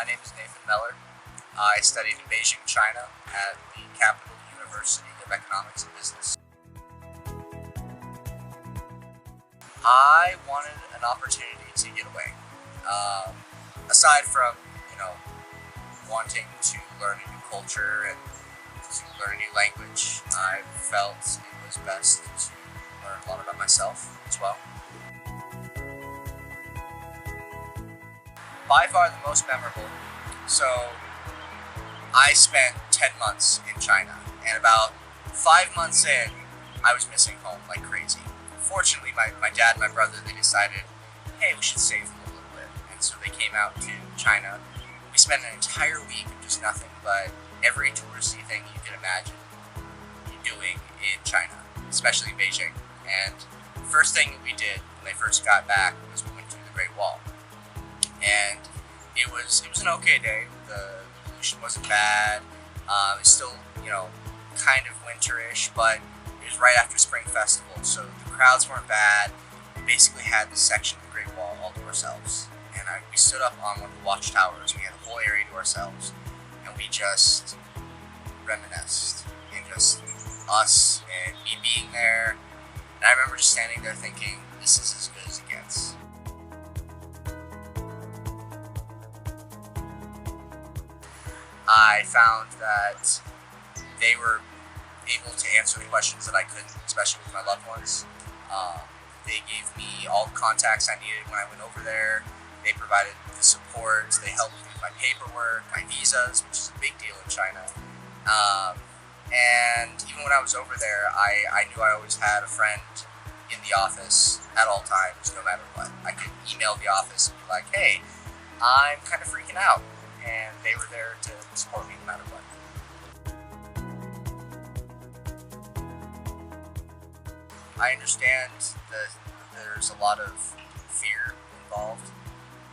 My name is Nathan Meller. I studied in Beijing, China at the Capital University of Economics and Business. I wanted an opportunity to get away. Aside from, wanting to learn a new culture and to learn a new language, I felt it was best to learn a lot about myself as well. By far the most memorable. So I spent 10 months in China, and about 5 months in, I was missing home like crazy. Fortunately, my dad and my brother, they decided, hey, we should save them a little bit. And so they came out to China. We spent an entire week of just nothing but every touristy thing you can imagine doing in China, especially in Beijing. And the first thing that we did when they first got back was we went to the Great Wall. And it was an okay day. The pollution wasn't bad. It's still, kind of winterish, but it was right after Spring Festival, so the crowds weren't bad. We basically had this section of the Great Wall all to ourselves. And we stood up on one of the watchtowers. We had a whole area to ourselves. And we just reminisced. And just us and me being there. And I remember just standing there thinking, this is as good as it gets. I found that they were able to answer the questions that I couldn't, especially with my loved ones. They gave me all the contacts I needed when I went over there. They provided the support. They helped me with my paperwork, my visas, which is a big deal in China. And even when I was over there, I knew I always had a friend in the office at all times, no matter what. I could email the office and be like, hey, I'm kind of freaking out. And they were there to support me no matter what. I understand that there's a lot of fear involved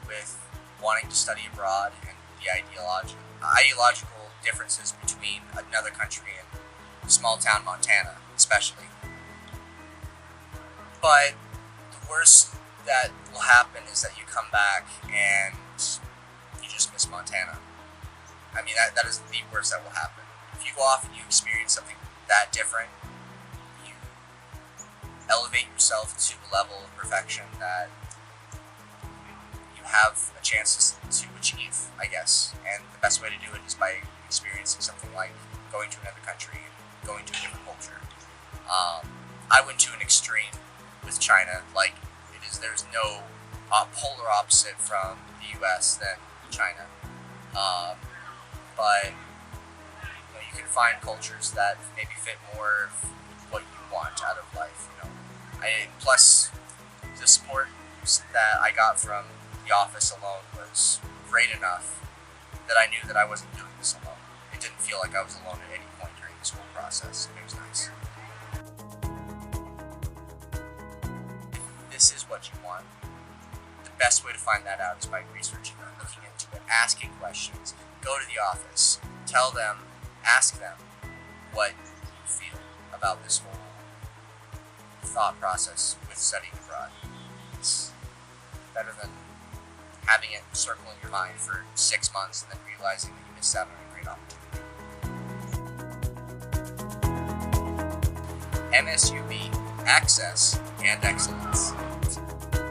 with wanting to study abroad and the ideological differences between another country and small town Montana, especially. But the worst that will happen is that you come back and you just miss Montana. I mean, that is the worst that will happen. If you go off and you experience something that different, you elevate yourself to a level of perfection that you have a chance to achieve, I guess. And the best way to do it is by experiencing something like going to another country and going to a different culture. I went to an extreme with China. Like, there's no polar opposite from the US than China. But you can find cultures that maybe fit more of what you want out of life. Plus, the support that I got from the office alone was great enough that I knew that I wasn't doing this alone. It didn't feel like I was alone at any point during this whole process. It was nice. If this is what you want, the best way to find that out is by researching it, looking into it, asking questions. Go to the office, tell them, ask them what you feel about this whole thought process with studying abroad. It's better than having it circle in your mind for 6 months and then realizing that you missed out on a great opportunity. MSUB, Access and Excellence.